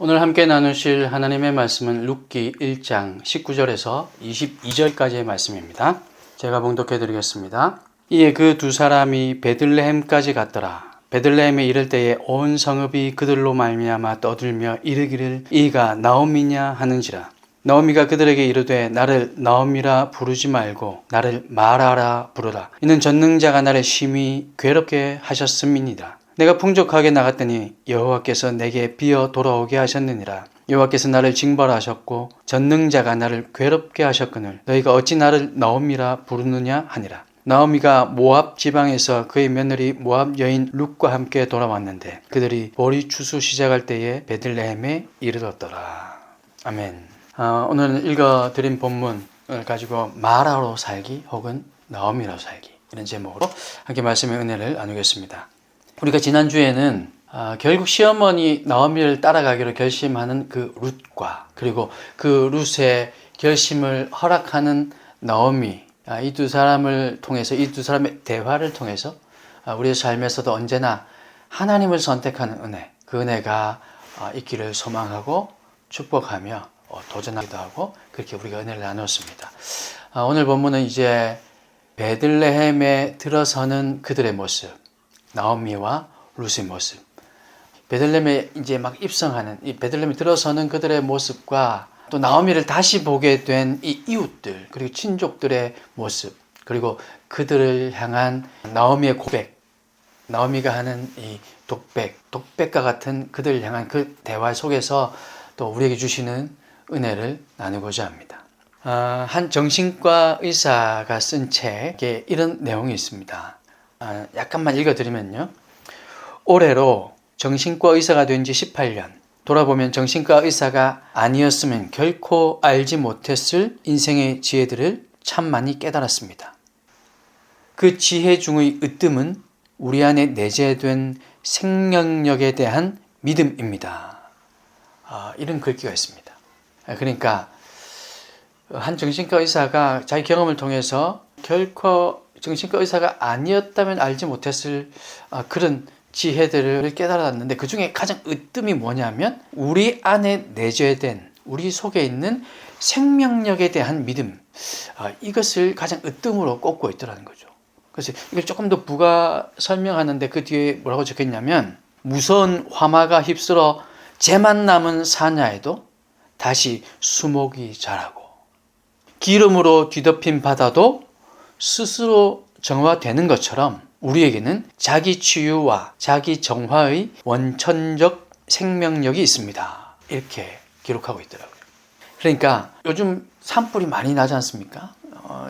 오늘 함께 나누실 하나님의 말씀은 룻기 1장 19절에서 22절까지의 말씀입니다. 제가 봉독해 드리겠습니다. 이에 그 두 사람이 베들레헴까지 갔더라. 베들레헴에 이를 때에 온 성읍이 그들로 말미암아 떠들며 이르기를 이가 나오미냐 하는지라. 나오미가 그들에게 이르되 나를 나오미라 부르지 말고 나를 마라라 부르라. 이는 전능자가 나를 심히 괴롭게 하셨음이니라. 내가 풍족하게 나갔더니 여호와께서 내게 비어 돌아오게 하셨느니라. 여호와께서 나를 징벌하셨고 전능자가 나를 괴롭게 하셨거늘 너희가 어찌 나를 나오미라 부르느냐 하니라. 나오미가 모압 지방에서 그의 며느리 모압 여인 룻과 함께 돌아왔는데 그들이 보리 추수 시작할 때에 베들레헴에 이르렀더라. 아멘. 오늘 읽어드린 본문을 가지고 마라로 살기 혹은 나오미로 살기 이런 제목으로 함께 말씀의 은혜를 나누겠습니다. 우리가 지난주에는 결국 시어머니 나오미를 따라가기로 결심하는 그 룻과 그리고 그 룻의 결심을 허락하는 나오미, 이 두 사람을 통해서, 이 두 사람의 대화를 통해서 우리의 삶에서도 언제나 하나님을 선택하는 은혜, 그 은혜가 있기를 소망하고 축복하며 도전하기도 하고 그렇게 우리가 은혜를 나눴습니다. 오늘 본문은 이제 베들레헴에 들어서는 그들의 모습, 나오미와 룻의 모습, 베들레헴에 이제 막 입성하는 이 베들레헴에 들어서는 그들의 모습과 또 나오미를 다시 보게 된 이 이웃들 그리고 친족들의 모습 그리고 그들을 향한 나오미의 고백, 나오미가 하는 이 독백과 같은 그들을 향한 그 대화 속에서 또 우리에게 주시는 은혜를 나누고자 합니다. 한 정신과 의사가 쓴 책에 이런 내용이 있습니다. 약간만 읽어드리면요. 올해로 정신과 의사가 된 지 18년. 돌아보면 정신과 의사가 아니었으면 결코 알지 못했을 인생의 지혜들을 참 많이 깨달았습니다. 그 지혜 중의 으뜸은 우리 안에 내재된 생명력에 대한 믿음입니다. 이런 글귀가 있습니다. 그러니까 한 정신과 의사가 자기 경험을 통해서 결코 정신과 의사가 아니었다면 알지 못했을 그런 지혜들을 깨달았는데 그 중에 가장 으뜸이 뭐냐면 우리 안에 내재된 우리 속에 있는 생명력에 대한 믿음, 이것을 가장 으뜸으로 꼽고 있더라는 거죠. 그래서 이걸 조금 더 부가 설명하는데 그 뒤에 뭐라고 적혔냐면 무서운 화마가 휩쓸어 재만 남은 사냐에도 다시 수목이 자라고 기름으로 뒤덮인 바다도 스스로 정화되는 것처럼 우리에게는 자기 치유와 자기 정화의 원천적 생명력이 있습니다. 이렇게 기록하고 있더라고요. 그러니까 요즘 산불이 많이 나지 않습니까?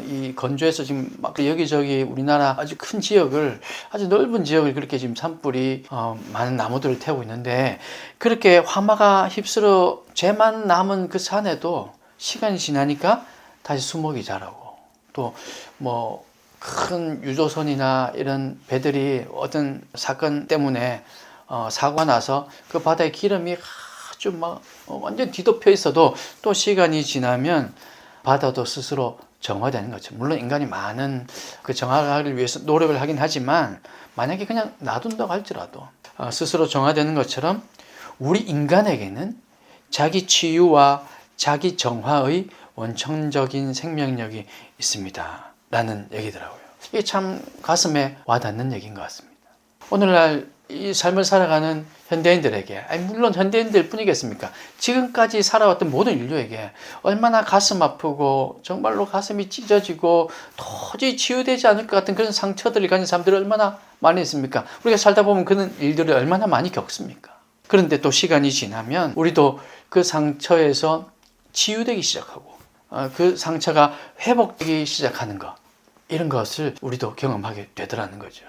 이 건조해서 지금 막 여기저기 우리나라 아주 큰 지역을, 아주 넓은 지역을 그렇게 지금 산불이 많은 나무들을 태우고 있는데 그렇게 화마가 휩쓸어 재만 남은 그 산에도 시간이 지나니까 다시 수목이 자라고 또 뭐 큰 유조선이나 이런 배들이 어떤 사건 때문에 사고가 나서 그 바다에 기름이 아주 막 완전 뒤덮여 있어도 또 시간이 지나면 바다도 스스로 정화되는 거죠. 물론 인간이 많은 그 정화를 위해서 노력을 하긴 하지만 만약에 그냥 놔둔다고 할지라도 스스로 정화되는 것처럼 우리 인간에게는 자기 치유와 자기 정화의 원천적인 생명력이 있습니다. 라는 얘기더라고요. 이게 참 가슴에 와닿는 얘기인 것 같습니다. 오늘날 이 삶을 살아가는 현대인들에게, 물론 현대인들 뿐이겠습니까? 지금까지 살아왔던 모든 인류에게 얼마나 가슴 아프고 정말로 가슴이 찢어지고 도저히 치유되지 않을 것 같은 그런 상처들을 가진 사람들이 얼마나 많이 있습니까? 우리가 살다 보면 그런 일들을 얼마나 많이 겪습니까? 그런데 또 시간이 지나면 우리도 그 상처에서 치유되기 시작하고 그 상처가 회복되기 시작하는 것, 이런 것을 우리도 경험하게 되더라는 거죠.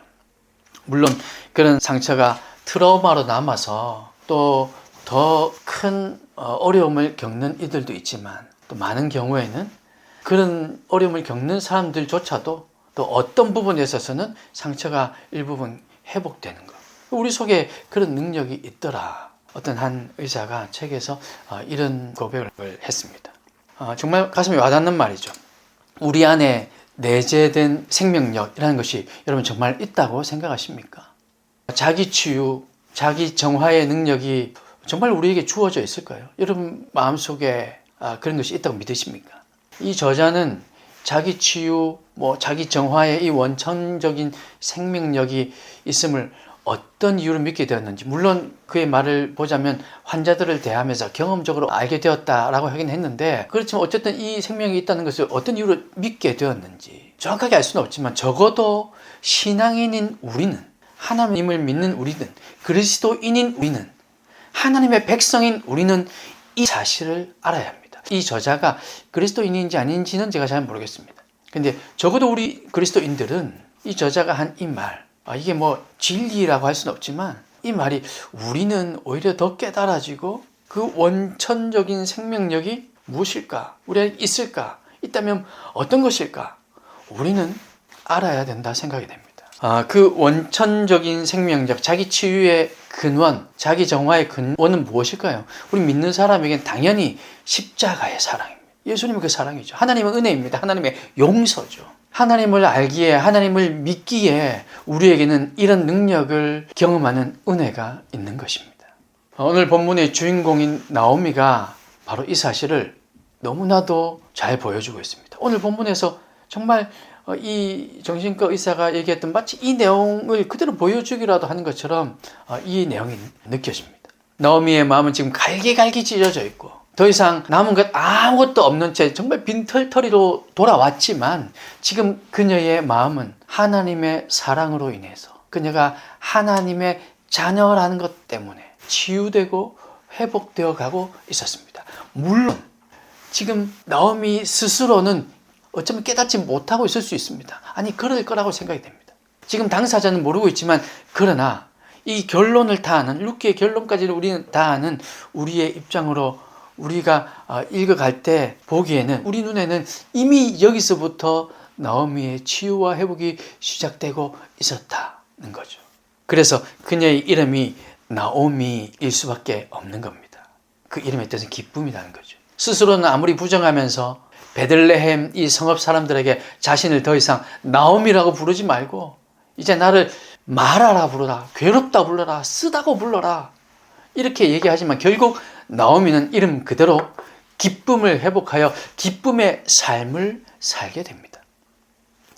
물론 그런 상처가 트라우마로 남아서 또 더 큰 어려움을 겪는 이들도 있지만 또 많은 경우에는 그런 어려움을 겪는 사람들조차도 또 어떤 부분에 있어서는 상처가 일부분 회복되는 것, 우리 속에 그런 능력이 있더라. 어떤 한 의사가 책에서 이런 고백을 했습니다. 정말 가슴에 와닿는 말이죠. 우리 안에 내재된 생명력이라는 것이 여러분 정말 있다고 생각하십니까? 자기 치유, 자기 정화의 능력이 정말 우리에게 주어져 있을까요? 여러분 마음속에 그런 것이 있다고 믿으십니까? 이 저자는 자기 치유, 자기 정화의 이 원천적인 생명력이 있음을 어떤 이유로 믿게 되었는지, 물론 그의 말을 보자면 환자들을 대하면서 경험적으로 알게 되었다라고 하긴 했는데, 그렇지만 어쨌든 이 생명이 있다는 것을 어떤 이유로 믿게 되었는지 정확하게 알 수는 없지만, 적어도 신앙인인 우리는, 하나님을 믿는 우리는, 그리스도인인 우리는, 하나님의 백성인 우리는 이 사실을 알아야 합니다. 이 저자가 그리스도인인지 아닌지는 제가 잘 모르겠습니다. 근데 적어도 우리 그리스도인들은 이 저자가 한 이 말, 이게 진리라고 할 수는 없지만, 이 말이 우리는 오히려 더 깨달아지고 그 원천적인 생명력이 무엇일까? 우리에게 있을까? 있다면 어떤 것일까? 우리는 알아야 된다 생각이 됩니다. 그 원천적인 생명력, 자기 치유의 근원, 자기 정화의 근원은 무엇일까요? 우리 믿는 사람에겐 당연히 십자가의 사랑입니다. 예수님은 그 사랑이죠. 하나님은 은혜입니다. 하나님의 용서죠. 하나님을 알기에, 하나님을 믿기에 우리에게는 이런 능력을 경험하는 은혜가 있는 것입니다. 오늘 본문의 주인공인 나오미가 바로 이 사실을 너무나도 잘 보여주고 있습니다. 오늘 본문에서 정말 이 정신과 의사가 얘기했던 마치 이 내용을 그대로 보여주기라도 하는 것처럼 이 내용이 느껴집니다. 나오미의 마음은 지금 갈기갈기 찢어져 있고, 더 이상 남은 것 아무것도 없는 채 정말 빈털터리로 돌아왔지만, 지금 그녀의 마음은 하나님의 사랑으로 인해서, 그녀가 하나님의 자녀라는 것 때문에 치유되고 회복되어 가고 있었습니다. 물론 지금 나오미 스스로는 어쩌면 깨닫지 못하고 있을 수 있습니다. 아니, 그럴 거라고 생각이 됩니다. 지금 당사자는 모르고 있지만, 그러나 이 결론을 다 아는, 룻기의 결론까지를 우리는 다 아는 우리의 입장으로 우리가 읽어갈 때 보기에는, 우리 눈에는 이미 여기서부터 나오미의 치유와 회복이 시작되고 있었다는 거죠. 그래서 그녀의 이름이 나오미일 수밖에 없는 겁니다. 그 이름의 뜻은 기쁨이라는 거죠. 스스로는 아무리 부정하면서 베들레헴 이 성읍 사람들에게 자신을 더 이상 나오미라고 부르지 말고 이제 나를 마라라 부르라, 괴롭다 불러라, 쓰다고 불러라, 이렇게 얘기하지만 결국 나오미는 이름 그대로 기쁨을 회복하여 기쁨의 삶을 살게 됩니다.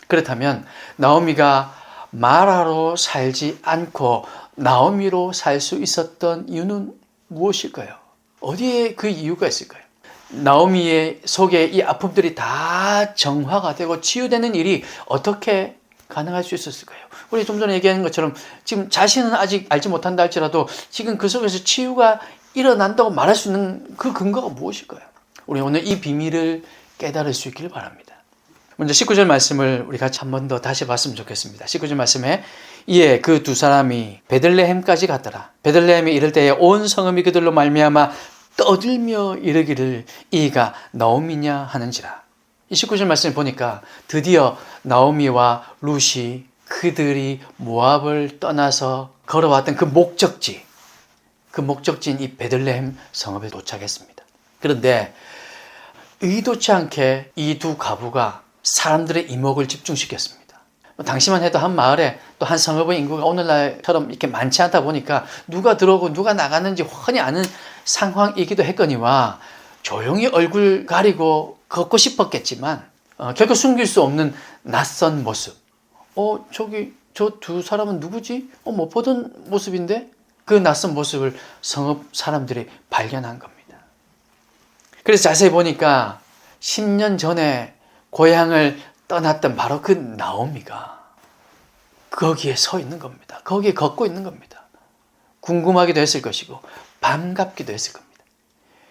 그렇다면 나오미가 마라로 살지 않고 나오미로 살 수 있었던 이유는 무엇일까요? 어디에 그 이유가 있을까요? 나오미의 속에 이 아픔들이 다 정화가 되고 치유되는 일이 어떻게 가능할 수 있었을까요? 우리 좀 전에 얘기한 것처럼 지금 자신은 아직 알지 못한다 할지라도 지금 그 속에서 치유가 일어난다고 말할 수 있는 그 근거가 무엇일까요? 우리 오늘 이 비밀을 깨달을 수 있기를 바랍니다. 먼저 19절 말씀을 우리 같이 한 번 더 다시 봤으면 좋겠습니다. 19절 말씀에 이에 그 두 사람이 베들레헴까지 갔더라. 베들레헴에 이를 때에 온 성읍이 그들로 말미암아 떠들며 이르기를 이가 나오미냐 하는지라. 이 19절 말씀을 보니까 드디어 나오미와 룻이 그들이 모압을 떠나서 걸어왔던 그 목적지인 이 베들레헴 성읍에 도착했습니다. 그런데 의도치 않게 이 두 과부가 사람들의 이목을 집중시켰습니다. 당시만 해도 한 마을에 또 한 성읍의 인구가 오늘날처럼 이렇게 많지 않다 보니까 누가 들어오고 누가 나가는지 훤히 아는 상황이기도 했거니와 조용히 얼굴 가리고 걷고 싶었겠지만 결코 숨길 수 없는 낯선 모습. 저기 저 두 사람은 누구지? 못 보던 모습인데? 그 낯선 모습을 성읍 사람들이 발견한 겁니다. 그래서 자세히 보니까 10년 전에 고향을 떠났던 바로 그 나오미가 거기에 서 있는 겁니다. 거기에 걷고 있는 겁니다. 궁금하기도 했을 것이고 반갑기도 했을 겁니다.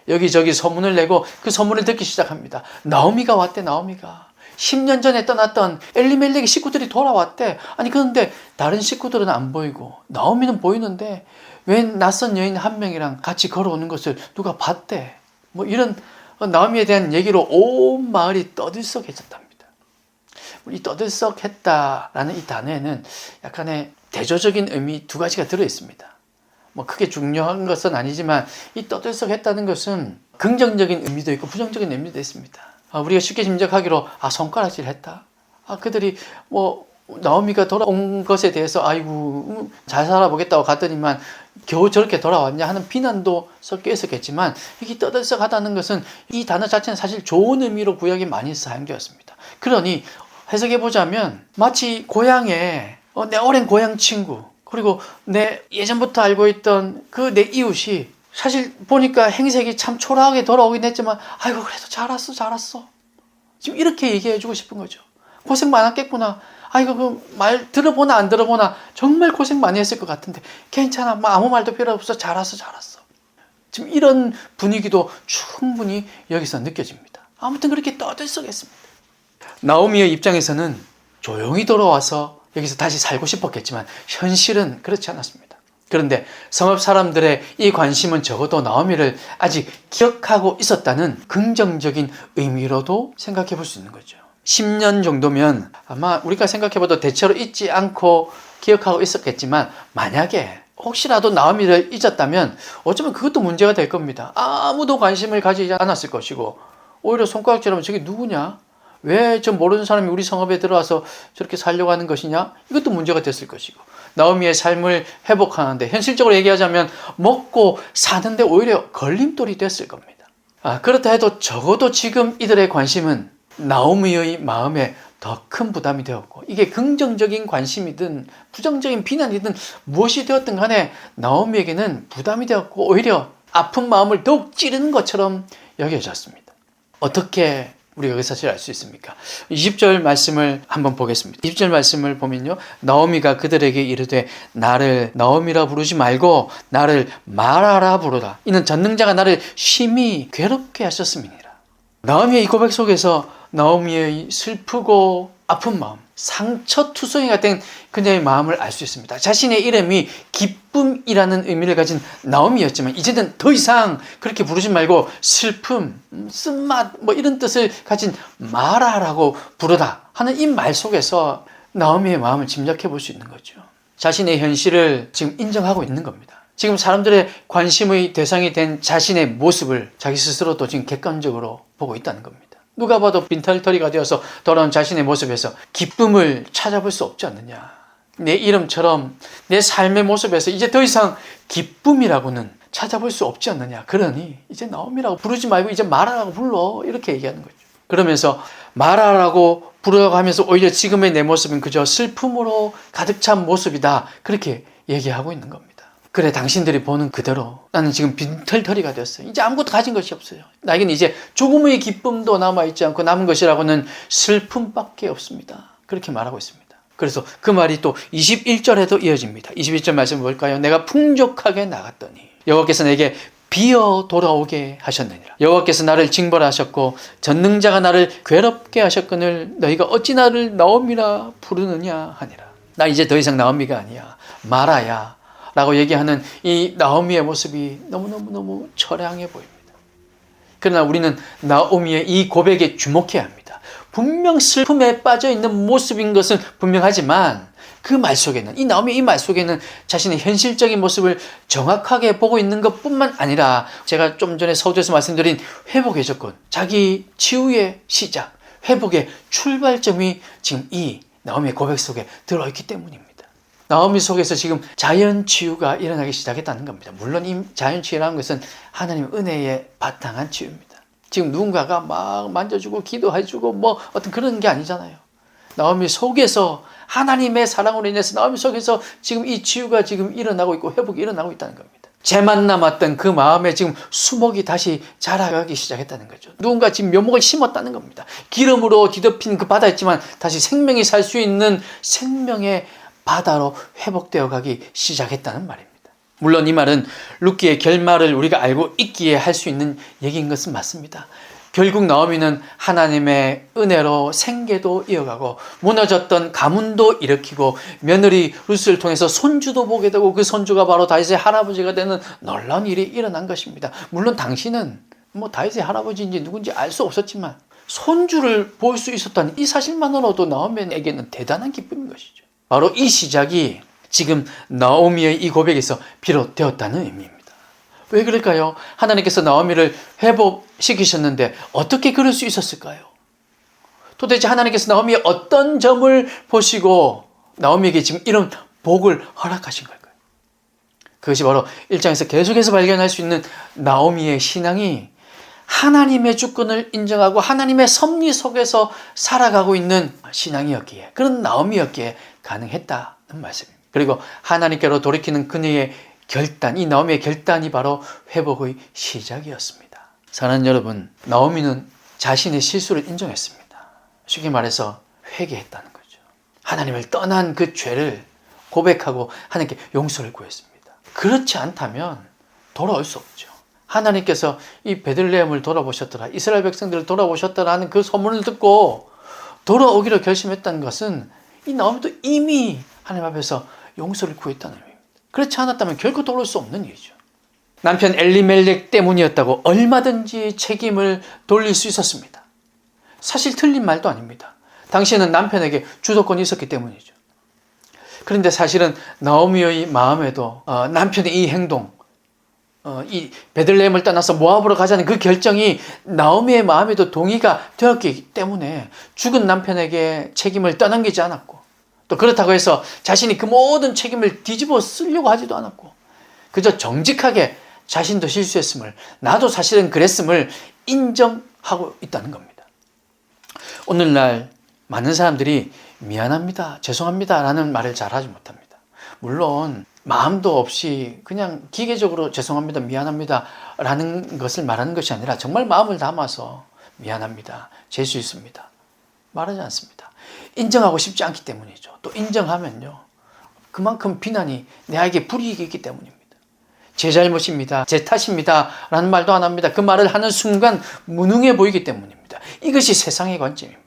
여기저기 소문을 내고 그 소문을 듣기 시작합니다. 나오미가 왔대, 나오미가. 10년 전에 떠났던 엘리멜렉의 식구들이 돌아왔대. 아니 그런데 다른 식구들은 안 보이고 나오미는 보이는데 웬 낯선 여인 한 명이랑 같이 걸어오는 것을 누가 봤대. 이런 나오미에 대한 얘기로 온 마을이 떠들썩해졌답니다. 이 떠들썩했다라는 이 단어에는 약간의 대조적인 의미 두 가지가 들어있습니다. 크게 중요한 것은 아니지만 이 떠들썩했다는 것은 긍정적인 의미도 있고 부정적인 의미도 있습니다. 우리가 쉽게 짐작하기로 손가락질 했다. 그들이 나오미가 돌아온 것에 대해서 아이고 잘 살아보겠다고 갔더니만 겨우 저렇게 돌아왔냐 하는 비난도 섞여 있었겠지만, 이게 떠들썩하다는 것은 이 단어 자체는 사실 좋은 의미로 구약에 많이 사용되었습니다. 그러니 해석해 보자면 마치 고향에 내 오랜 고향 친구, 그리고 내 예전부터 알고 있던 그 내 이웃이 사실 보니까 행색이 참 초라하게 돌아오긴 했지만, 아이고 그래도 잘 왔어. 지금 이렇게 얘기해 주고 싶은 거죠. 고생 많았겠구나. 아이고 그 말 들어보나 안 들어보나 정말 고생 많이 했을 것 같은데 괜찮아. 뭐 아무 말도 필요 없어. 잘 왔어. 지금 이런 분위기도 충분히 여기서 느껴집니다. 아무튼 그렇게 떠들썩했습니다. 나오미의 입장에서는 조용히 돌아와서 여기서 다시 살고 싶었겠지만 현실은 그렇지 않았습니다. 그런데 성읍 사람들의 이 관심은 적어도 나오미를 아직 기억하고 있었다는 긍정적인 의미로도 생각해 볼 수 있는 거죠. 10년 정도면 아마 우리가 생각해봐도 대체로 잊지 않고 기억하고 있었겠지만, 만약에 혹시라도 나오미를 잊었다면 어쩌면 그것도 문제가 될 겁니다. 아무도 관심을 가지지 않았을 것이고, 오히려 손가락질하면 저게 누구냐? 왜 저 모르는 사람이 우리 성읍에 들어와서 저렇게 살려고 하는 것이냐? 이것도 문제가 됐을 것이고, 나오미의 삶을 회복하는데 현실적으로 얘기하자면 먹고 사는데 오히려 걸림돌이 됐을 겁니다. 그렇다 해도 적어도 지금 이들의 관심은 나오미의 마음에 더 큰 부담이 되었고, 이게 긍정적인 관심이든 부정적인 비난이든 무엇이 되었든 간에 나오미에게는 부담이 되었고 오히려 아픈 마음을 더욱 찌르는 것처럼 여겨졌습니다. 어떻게 우리가 그 사실을 알 수 있습니까? 20절 말씀을 한번 보겠습니다. 20절 말씀을 보면요, 나오미가 그들에게 이르되 나를 나오미라 부르지 말고 나를 마라라 부르라. 이는 전능자가 나를 심히 괴롭게 하셨음이니라. 나오미의 이 고백 속에서 나오미의 슬프고 아픈 마음, 상처투성이가 된 그녀의 마음을 알 수 있습니다. 자신의 이름이 기쁨이라는 의미를 가진 나오미였지만 이제는 더 이상 그렇게 부르지 말고 슬픔, 쓴맛 뭐 이런 뜻을 가진 마라라고 부르다 하는 이 말 속에서 나오미의 마음을 짐작해 볼 수 있는 거죠. 자신의 현실을 지금 인정하고 있는 겁니다. 지금 사람들의 관심의 대상이 된 자신의 모습을 자기 스스로도 지금 객관적으로 보고 있다는 겁니다. 누가 봐도 빈털터리가 되어서 돌아온 자신의 모습에서 기쁨을 찾아볼 수 없지 않느냐. 내 이름처럼 내 삶의 모습에서 이제 더 이상 기쁨이라고는 찾아볼 수 없지 않느냐. 그러니 이제 나오미라고 부르지 말고 이제 마라라고 불러. 이렇게 얘기하는 거죠. 그러면서 마라라고 부르라고 하면서 오히려 지금의 내 모습은 그저 슬픔으로 가득 찬 모습이다. 그렇게 얘기하고 있는 겁니다. 그래, 당신들이 보는 그대로 나는 지금 빈털터리가 되었어요. 이제 아무것도 가진 것이 없어요. 나에게는 이제 조금의 기쁨도 남아있지 않고 남은 것이라고는 슬픔밖에 없습니다. 그렇게 말하고 있습니다. 그래서 그 말이 또 21절에도 이어집니다. 21절 말씀 볼까요? 내가 풍족하게 나갔더니 여호와께서 내게 비어 돌아오게 하셨느니라. 여호와께서 나를 징벌하셨고 전능자가 나를 괴롭게 하셨거늘 너희가 어찌 나를 나오미라 부르느냐 하니라. 나 이제 더 이상 나오미가 아니야. 마라야 라고 얘기하는 이 나오미의 모습이 너무너무 처량해 보입니다. 그러나 우리는 나오미의 이 고백에 주목해야 합니다. 분명 슬픔에 빠져있는 모습인 것은 분명하지만 그 말 속에는, 이 나오미의 이 말 속에는 자신의 현실적인 모습을 정확하게 보고 있는 것뿐만 아니라 제가 좀 전에 서두에서 말씀드린 회복의 조건, 자기 치유의 시작, 회복의 출발점이 지금 이 나오미의 고백 속에 들어있기 때문입니다. 나오미 속에서 지금 자연치유가 일어나기 시작했다는 겁니다. 물론 이 자연치유라는 것은 하나님의 은혜에 바탕한 치유입니다. 지금 누군가가 막 만져주고 기도해주고 뭐 어떤 그런 게 아니잖아요. 나오미 속에서 하나님의 사랑으로 인해서 나오미 속에서 지금 이 치유가 지금 일어나고 있고 회복이 일어나고 있다는 겁니다. 죄만 남았던 그 마음에 지금 수목이 다시 자라가기 시작했다는 거죠. 누군가 지금 묘목을 심었다는 겁니다. 기름으로 뒤덮인 그 바다였지만 다시 생명이 살 수 있는 생명의 바다로 회복되어 가기 시작했다는 말입니다. 물론 이 말은 룻기의 결말을 우리가 알고 있기에 할 수 있는 얘기인 것은 맞습니다. 결국 나오미는 하나님의 은혜로 생계도 이어가고 무너졌던 가문도 일으키고 며느리 룻을 통해서 손주도 보게 되고 그 손주가 바로 다윗의 할아버지가 되는 놀라운 일이 일어난 것입니다. 물론 당신은 다윗의 할아버지인지 누군지 알 수 없었지만 손주를 볼 수 있었다는 이 사실만으로도 나오미에게는 대단한 기쁨인 것이죠. 바로 이 시작이 지금 나오미의 이 고백에서 비롯되었다는 의미입니다. 왜 그럴까요? 하나님께서 나오미를 회복시키셨는데 어떻게 그럴 수 있었을까요? 도대체 하나님께서 나오미의 어떤 점을 보시고 나오미에게 지금 이런 복을 허락하신 걸까요? 그것이 바로 1장에서 계속해서 발견할 수 있는 나오미의 신앙이 하나님의 주권을 인정하고 하나님의 섭리 속에서 살아가고 있는 신앙이었기에, 그런 나오미였기에 가능했다는 말씀입니다. 그리고 하나님께로 돌이키는 그녀의 결단, 이 나오미의 결단이 바로 회복의 시작이었습니다. 사랑하는 여러분, 나오미는 자신의 실수를 인정했습니다. 쉽게 말해서 회개했다는 거죠. 하나님을 떠난 그 죄를 고백하고 하나님께 용서를 구했습니다. 그렇지 않다면 돌아올 수 없죠. 하나님께서 이 베들레헴을 돌아보셨더라, 이스라엘 백성들을 돌아보셨더라는 그 소문을 듣고 돌아오기로 결심했다는 것은 이 나오미도 이미 하나님 앞에서 용서를 구했다는 의미입니다. 그렇지 않았다면 결코 돌아올 수 없는 일이죠. 남편 엘리멜렉 때문이었다고 얼마든지 책임을 돌릴 수 있었습니다. 사실 틀린 말도 아닙니다. 당시에는 남편에게 주도권이 있었기 때문이죠. 그런데 사실은 나오미의 마음에도 남편의 이 행동, 이 베들레헴을 떠나서 모압으로 가자는 그 결정이 나오미의 마음에도 동의가 되었기 때문에 죽은 남편에게 책임을 떠넘기지 않았고, 또 그렇다고 해서 자신이 그 모든 책임을 뒤집어 쓰려고 하지도 않았고, 그저 정직하게 자신도 실수했음을, 나도 사실은 그랬음을 인정하고 있다는 겁니다. 오늘날 많은 사람들이 미안합니다, 죄송합니다 라는 말을 잘 하지 못합니다. 물론 마음도 없이 그냥 기계적으로 죄송합니다, 미안합니다 라는 것을 말하는 것이 아니라 정말 마음을 담아서 미안합니다, 재수 있습니다 말하지 않습니다. 인정하고 싶지 않기 때문이죠. 또 인정하면요, 그만큼 비난이 내에게 불이익이 있기 때문입니다. 제 잘못입니다, 제 탓입니다 라는 말도 안 합니다. 그 말을 하는 순간 무능해 보이기 때문입니다. 이것이 세상의 관점입니다.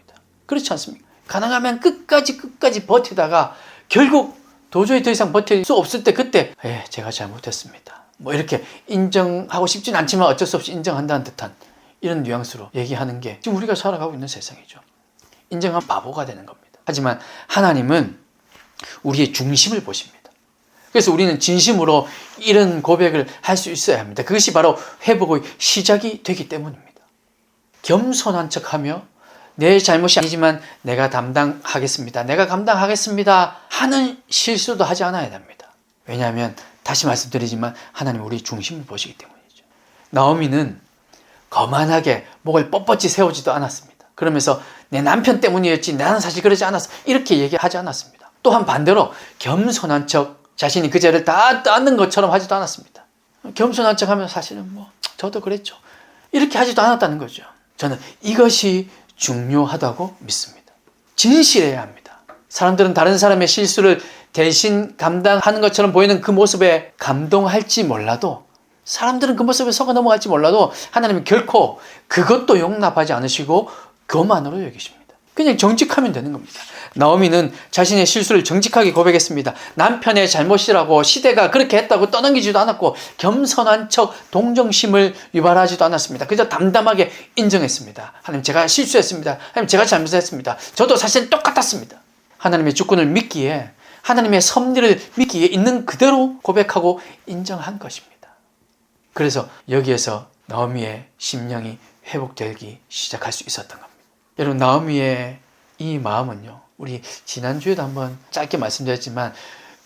그렇지 않습니까? 가능하면 끝까지 버티다가 결국 도저히 더 이상 버틸 수 없을 때, 그때 제가 잘못했습니다, 뭐 이렇게 인정하고 싶진 않지만 어쩔 수 없이 인정한다는 듯한 이런 뉘앙스로 얘기하는 게 지금 우리가 살아가고 있는 세상이죠. 인정한 바보가 되는 겁니다. 하지만 하나님은 우리의 중심을 보십니다. 그래서 우리는 진심으로 이런 고백을 할 수 있어야 합니다. 그것이 바로 회복의 시작이 되기 때문입니다. 겸손한 척하며 내 잘못이 아니지만 내가 담당하겠습니다, 내가 감당하겠습니다 하는 실수도 하지 않아야 됩니다. 왜냐하면 다시 말씀드리지만 하나님 우리 중심을 보시기 때문이죠. 나오미는 거만하게 목을 뻣뻣이 세우지도 않았습니다. 그러면서 내 남편 때문이었지 나는 사실 그러지 않았어 이렇게 얘기하지 않았습니다. 또한 반대로 겸손한 척, 자신이 그 죄를 다 떠안는 것처럼 하지도 않았습니다. 겸손한 척하면 사실은 저도 그랬죠 이렇게 하지도 않았다는 거죠. 저는 이것이 중요하다고 믿습니다. 진실해야 합니다. 사람들은 다른 사람의 실수를 대신 감당하는 것처럼 보이는 그 모습에 감동할지 몰라도, 사람들은 그 모습에 속아 넘어갈지 몰라도 하나님은 결코 그것도 용납하지 않으시고 그것만으로 여기십니다. 그냥 정직하면 되는 겁니다. 나오미는 자신의 실수를 정직하게 고백했습니다. 남편의 잘못이라고, 시대가 그렇게 했다고 떠넘기지도 않았고, 겸손한 척 동정심을 유발하지도 않았습니다. 그저 담담하게 인정했습니다. 하나님 제가 실수했습니다. 하나님 제가 잘못했습니다. 저도 사실 똑같았습니다. 하나님의 주권을 믿기에, 하나님의 섭리를 믿기에 있는 그대로 고백하고 인정한 것입니다. 그래서 여기에서 나오미의 심령이 회복되기 시작할 수 있었던 겁니다. 여러분, 나오미의 이 마음은요, 우리 지난주에도 한번 짧게 말씀드렸지만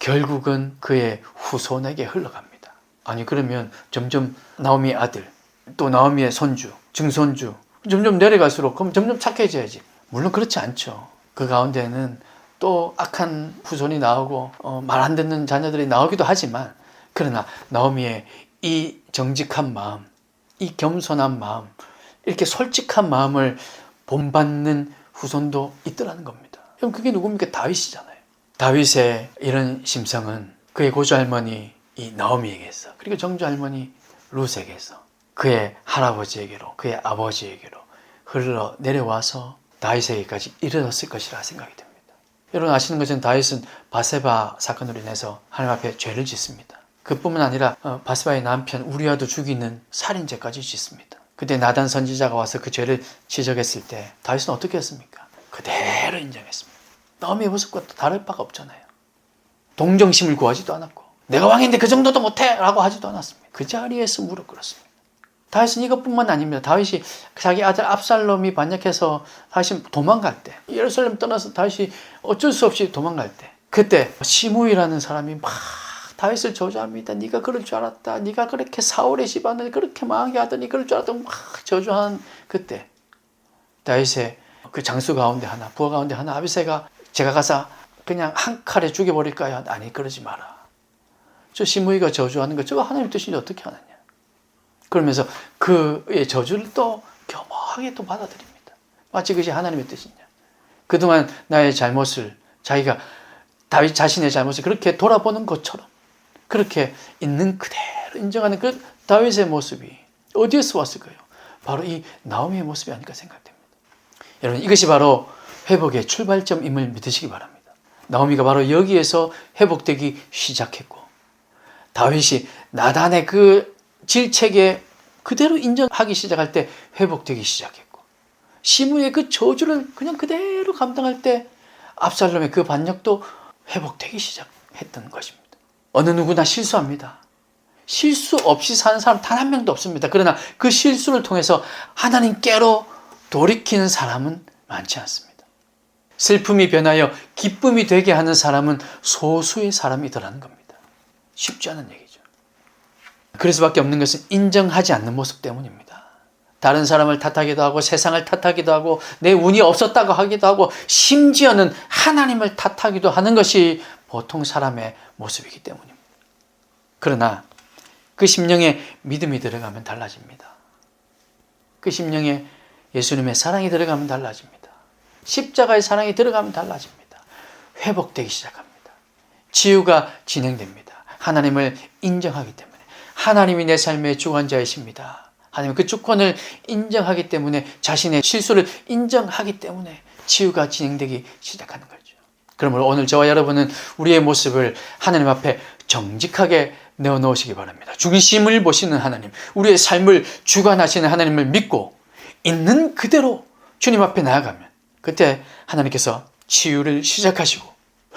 결국은 그의 후손에게 흘러갑니다. 아니 그러면 점점 나오미의 아들, 또 나오미의 손주, 증손주 점점 내려갈수록 그럼 점점 착해져야지. 물론 그렇지 않죠. 그 가운데는 또 악한 후손이 나오고 말 안 듣는 자녀들이 나오기도 하지만, 그러나 나오미의 이 정직한 마음, 이 겸손한 마음, 이렇게 솔직한 마음을 본받는 후손도 있더라는 겁니다. 그럼 그게 누굽니까? 다윗이잖아요. 다윗의 이런 심성은 그의 고조할머니 이 나오미에게서, 그리고 정조할머니 룻에게서, 그의 할아버지에게로, 그의 아버지에게로 흘러 내려와서 다윗에게까지 이르렀을 것이라 생각이 됩니다. 여러분 아시는 것처럼 다윗은 바세바 사건으로 인해서 하나님 앞에 죄를 짓습니다. 그뿐만 아니라 바세바의 남편 우리아도 죽이는 살인죄까지 짓습니다. 그때 나단 선지자가 와서 그 죄를 지적했을 때 다윗은 어떻게 했습니까? 그대로 인정했습니다. 나오미의 모습과 다를 바가 없잖아요. 동정심을 구하지도 않았고, 내가 왕인데 그 정도도 못해 라고 하지도 않았습니다. 그 자리에서 무릎 꿇었습니다. 다윗은 이것뿐만 아닙니다. 다윗이 자기 아들 압살롬이 반역해서 다윗이 도망갈 때, 예루살렘 떠나서 다윗이 어쩔 수 없이 도망갈 때, 그때 시므이라는 사람이 막 다윗을 저주합니다. 네가 그럴 줄 알았다. 네가 그렇게 사울의 집안을 그렇게 망하게 하더니 그럴 줄 알았다. 막 저주한 그때 다윗의 그 장수 가운데 하나, 부하 가운데 하나, 아비새가 제가 가서 그냥 한 칼에 죽여버릴까요? 아니, 그러지 마라. 저 시므이가 저주하는 거 저거 하나님 뜻인지 어떻게 하느냐. 그러면서 그의 저주를 또 겸허하게 또 받아들입니다. 마치 그것이 하나님의 뜻이냐. 그동안 나의 잘못을 자기가 다윗 자신의 잘못을 그렇게 돌아보는 것처럼 그렇게 있는 그대로 인정하는 그 다윗의 모습이 어디에서 왔을까요? 바로 이 나오미의 모습이 아닐까 생각됩니다. 여러분, 이것이 바로 회복의 출발점임을 믿으시기 바랍니다. 나오미가 바로 여기에서 회복되기 시작했고, 다윗이 나단의 그 질책에 그대로 인정하기 시작할 때 회복되기 시작했고, 시므의 그 저주를 그냥 그대로 감당할 때 압살롬의 그 반역도 회복되기 시작했던 것입니다. 어느 누구나 실수합니다. 실수 없이 사는 사람 단 한 명도 없습니다. 그러나 그 실수를 통해서 하나님께로 돌이키는 사람은 많지 않습니다. 슬픔이 변하여 기쁨이 되게 하는 사람은 소수의 사람이더라는 겁니다. 쉽지 않은 얘기죠. 그럴 수밖에 없는 것은 인정하지 않는 모습 때문입니다. 다른 사람을 탓하기도 하고 세상을 탓하기도 하고 내 운이 없었다고 하기도 하고 심지어는 하나님을 탓하기도 하는 것이 보통 사람의 모습이기 때문입니다. 그러나 그 심령에 믿음이 들어가면 달라집니다. 그 심령에 예수님의 사랑이 들어가면 달라집니다. 십자가의 사랑이 들어가면 달라집니다. 회복되기 시작합니다. 치유가 진행됩니다. 하나님을 인정하기 때문에 하나님이 내 삶의 주관자이십니다. 하나님 그 주권을 인정하기 때문에 자신의 실수를 인정하기 때문에 치유가 진행되기 시작하는 거죠. 그러므로 오늘 저와 여러분은 우리의 모습을 하나님 앞에 정직하게 내어놓으시기 바랍니다. 중심을 보시는 하나님, 우리의 삶을 주관하시는 하나님을 믿고 있는 그대로 주님 앞에 나아가면 그때 하나님께서 치유를 시작하시고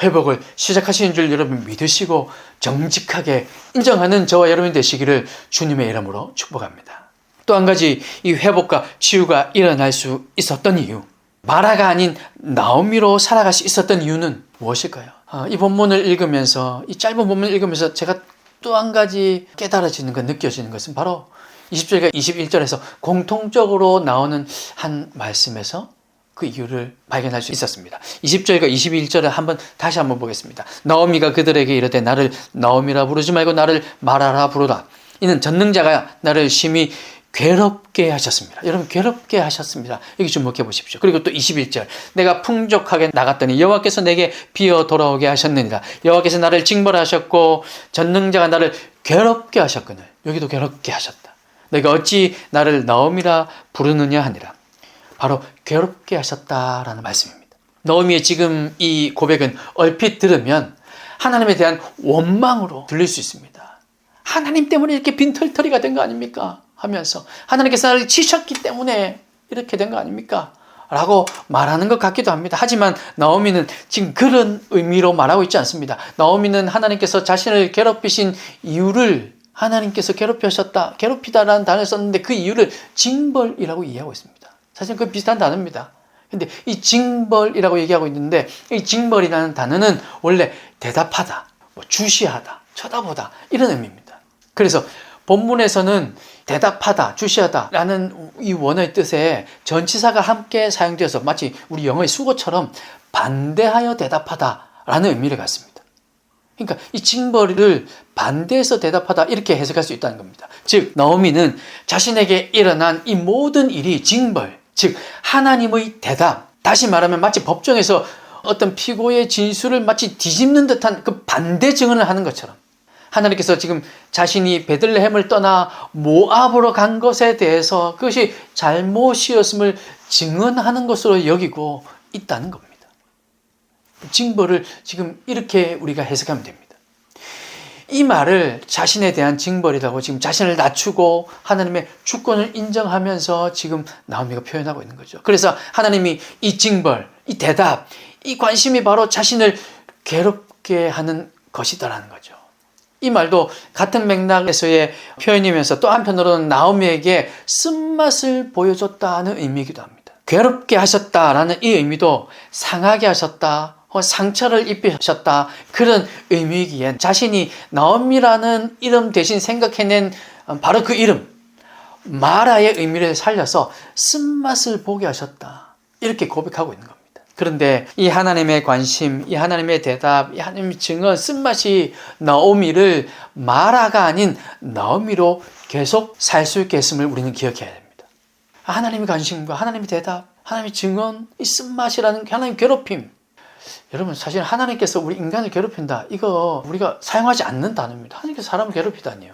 회복을 시작하시는 줄 여러분 믿으시고 정직하게 인정하는 저와 여러분이 되시기를 주님의 이름으로 축복합니다. 또 한 가지 이 회복과 치유가 일어날 수 있었던 이유, 마라가 아닌 나오미로 살아갈 수 있었던 이유는 무엇일까요? 이 본문을 읽으면서, 이 짧은 본문을 읽으면서 제가 또 한 가지 깨달아지는 것, 느껴지는 것은 바로 20절과 21절에서 공통적으로 나오는 한 말씀에서 그 이유를 발견할 수 있었습니다. 20절과 21절을 다시 한번 보겠습니다. 나오미가 그들에게 이르되 나를 나오미라 부르지 말고 나를 마라라 부르라. 이는 전능자가 나를 심히 괴롭게 하셨습니다. 여러분, 괴롭게 하셨습니다. 여기 주목해 보십시오. 그리고 또 21절, 내가 풍족하게 나갔더니 여호와께서 내게 비어 돌아오게 하셨느니라. 여호와께서 나를 징벌하셨고 전능자가 나를 괴롭게 하셨거늘. 여기도 괴롭게 하셨다. 내가 어찌 나를 나오미라 부르느냐 하니라. 바로 괴롭게 하셨다라는 말씀입니다. 나오미의 지금 이 고백은 얼핏 들으면 하나님에 대한 원망으로 들릴 수 있습니다. 하나님 때문에 이렇게 빈털터리가 된 거 아닙니까? 하면서 하나님께서 나를 치셨기 때문에 이렇게 된 거 아닙니까? 라고 말하는 것 같기도 합니다. 하지만 나오미는 지금 그런 의미로 말하고 있지 않습니다. 나오미는 하나님께서 자신을 괴롭히신 이유를 하나님께서 괴롭히셨다, 괴롭히다라는 단어를 썼는데 그 이유를 징벌이라고 이해하고 있습니다. 사실 그 비슷한 단어입니다. 근데 이 징벌이라고 얘기하고 있는데 이 징벌이라는 단어는 원래 대답하다, 주시하다, 쳐다보다 이런 의미입니다. 그래서 본문에서는 대답하다, 주시하다 라는 이 원어의 뜻에 전치사가 함께 사용되어서 마치 우리 영어의 수고처럼 반대하여 대답하다 라는 의미를 갖습니다. 그러니까 이 징벌을 반대해서 대답하다 이렇게 해석할 수 있다는 겁니다. 즉 나오미는 자신에게 일어난 이 모든 일이 징벌, 즉 하나님의 대답, 다시 말하면 마치 법정에서 어떤 피고의 진술을 마치 뒤집는 듯한 그 반대 증언을 하는 것처럼 하나님께서 지금 자신이 베들레헴을 떠나 모압으로 간 것에 대해서 그것이 잘못이었음을 증언하는 것으로 여기고 있다는 겁니다. 징벌을 지금 이렇게 우리가 해석하면 됩니다. 이 말을 자신에 대한 징벌이라고 지금 자신을 낮추고 하나님의 주권을 인정하면서 지금 나오미가 표현하고 있는 거죠. 그래서 하나님이 이 징벌, 이 대답, 이 관심이 바로 자신을 괴롭게 하는 것이다라는 거죠. 이 말도 같은 맥락에서의 표현이면서 또 한편으로는 나오미에게 쓴맛을 보여줬다는 의미이기도 합니다. 괴롭게 하셨다라는 이 의미도 상하게 하셨다 상처를 입히셨다, 그런 의미이기에 자신이 나오미라는 이름 대신 생각해낸 바로 그 이름 마라의 의미를 살려서 쓴맛을 보게 하셨다, 이렇게 고백하고 있는 겁니다. 그런데 이 하나님의 관심, 이 하나님의 대답, 이 하나님의 증언, 쓴맛이 나오미를 마라가 아닌 나오미로 계속 살 수 있게 했음을 우리는 기억해야 됩니다. 하나님의 관심과 하나님의 대답, 하나님의 증언, 이 쓴맛이라는 하나님의 괴롭힘. 여러분, 사실 하나님께서 우리 인간을 괴롭힌다, 이거 우리가 사용하지 않는 단어입니다. 하나님께서 사람을 괴롭히다니요.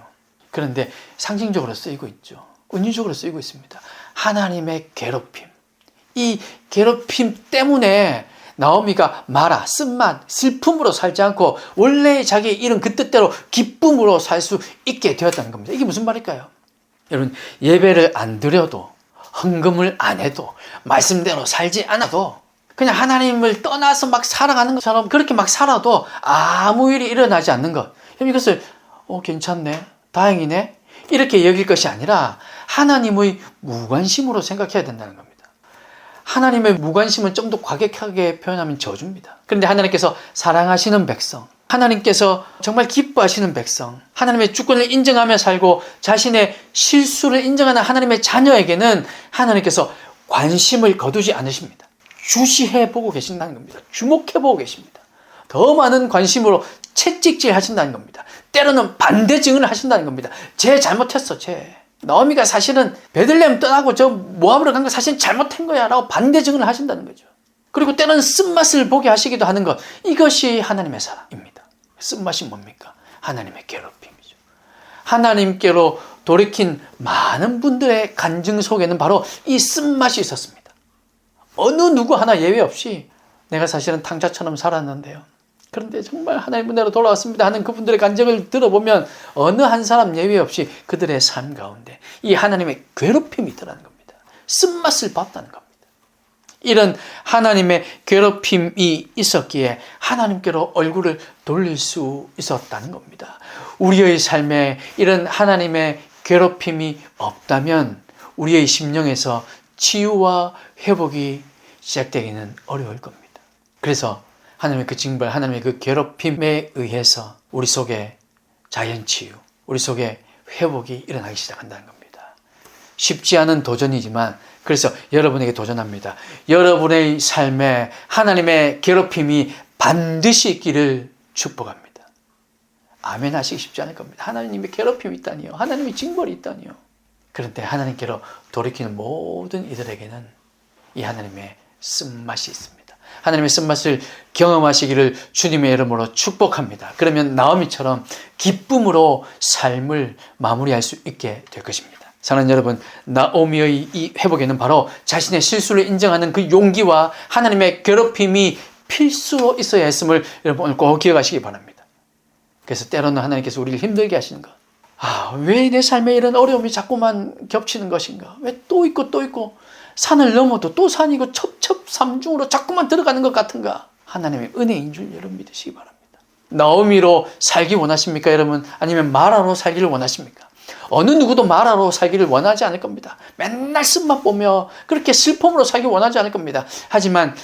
그런데 상징적으로 쓰이고 있죠. 은유적으로 쓰이고 있습니다. 하나님의 괴롭힘. 이 괴롭힘 때문에 나오미가 마라, 쓴맛, 슬픔으로 살지 않고 원래 자기의 이런 그 뜻대로 기쁨으로 살 수 있게 되었다는 겁니다. 이게 무슨 말일까요? 여러분, 예배를 안 드려도, 헌금을 안 해도, 말씀대로 살지 않아도, 그냥 하나님을 떠나서 막 살아가는 것처럼 그렇게 막 살아도 아무 일이 일어나지 않는 것. 여러분, 이것을 괜찮네, 다행이네, 이렇게 여길 것이 아니라 하나님의 무관심으로 생각해야 된다는 겁니다. 하나님의 무관심은 좀 더 과격하게 표현하면 저주입니다. 그런데 하나님께서 사랑하시는 백성, 하나님께서 정말 기뻐하시는 백성, 하나님의 주권을 인정하며 살고 자신의 실수를 인정하는 하나님의 자녀에게는 하나님께서 관심을 거두지 않으십니다. 주시해 보고 계신다는 겁니다. 주목해 보고 계십니다. 더 많은 관심으로 채찍질 하신다는 겁니다. 때로는 반대 증언을 하신다는 겁니다. 쟤 잘못했어, 쟤. 나오미가 사실은 베들레헴 떠나고 저 모압으로 간 거 사실은 잘못한 거야 라고 반대 증언을 하신다는 거죠. 그리고 때로는 쓴맛을 보게 하시기도 하는 것, 이것이 하나님의 사랑입니다. 쓴맛이 뭡니까? 하나님의 괴롭힘이죠. 하나님께로 돌이킨 많은 분들의 간증 속에는 바로 이 쓴맛이 있었습니다. 어느 누구 하나 예외 없이 내가 사실은 탕자처럼 살았는데요, 그런데 정말 하나님 은혜로 돌아왔습니다 하는 그분들의 간증을 들어보면 어느 한 사람 예외 없이 그들의 삶 가운데 이 하나님의 괴롭힘이 있더라는 겁니다. 쓴맛을 봤다는 겁니다. 이런 하나님의 괴롭힘이 있었기에 하나님께로 얼굴을 돌릴 수 있었다는 겁니다. 우리의 삶에 이런 하나님의 괴롭힘이 없다면 우리의 심령에서 치유와 회복이 시작되기는 어려울 겁니다. 그래서 하나님의 그 징벌, 하나님의 그 괴롭힘에 의해서 우리 속에 자연치유, 우리 속에 회복이 일어나기 시작한다는 겁니다. 쉽지 않은 도전이지만, 그래서 여러분에게 도전합니다. 여러분의 삶에 하나님의 괴롭힘이 반드시 있기를 축복합니다. 아멘 하시기 쉽지 않을 겁니다. 하나님의 괴롭힘이 있다니요, 하나님의 징벌이 있다니요. 그런데 하나님께로 돌이키는 모든 이들에게는 이 하나님의 쓴맛이 있습니다. 하나님의 쓴맛을 경험하시기를 주님의 이름으로 축복합니다. 그러면 나오미처럼 기쁨으로 삶을 마무리할 수 있게 될 것입니다. 사랑하는 여러분, 나오미의 이 회복에는 바로 자신의 실수를 인정하는 그 용기와 하나님의 괴롭힘이 필수로 있어야 했음을 여러분 오늘 꼭 기억하시기 바랍니다. 그래서 때로는 하나님께서 우리를 힘들게 하시는 것, 왜 내 삶에 이런 어려움이 자꾸만 겹치는 것인가, 왜 또 있고 또 있고, 산을 넘어도 또 산이고 첩첩삼중으로 자꾸만 들어가는 것 같은가. 하나님의 은혜인 줄 여러분 믿으시기 바랍니다. 나오미로 살기 원하십니까 여러분? 아니면 마라로 살기를 원하십니까? 어느 누구도 마라로 살기를 원하지 않을 겁니다. 맨날 쓴맛 보며 그렇게 슬픔으로 살기 원하지 않을 겁니다. 하지만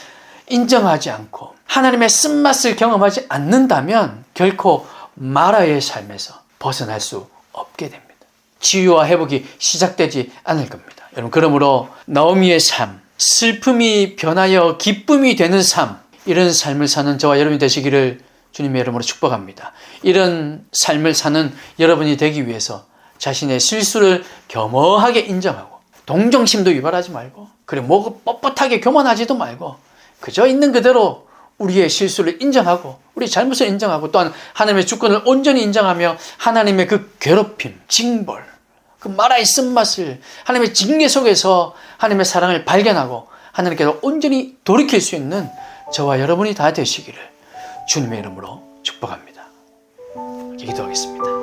인정하지 않고 하나님의 쓴맛을 경험하지 않는다면 결코 마라의 삶에서 벗어날 수 없게 됩니다. 치유와 회복이 시작되지 않을 겁니다. 여러분, 그러므로 나오미의 삶, 슬픔이 변하여 기쁨이 되는 삶, 이런 삶을 사는 저와 여러분이 되시기를 주님의 이름으로 축복합니다. 이런 삶을 사는 여러분이 되기 위해서 자신의 실수를 겸허하게 인정하고 동정심도 유발하지 말고, 그리고 뭐 뻣뻣하게 교만하지도 말고 그저 있는 그대로 우리의 실수를 인정하고 우리 잘못을 인정하고 또한 하나님의 주권을 온전히 인정하며 하나님의 그 괴롭힘, 징벌, 그 마라의 쓴맛을 하나님의 징계 속에서 하나님의 사랑을 발견하고 하나님께로 온전히 돌이킬 수 있는 저와 여러분이 다 되시기를 주님의 이름으로 축복합니다. 기도하겠습니다.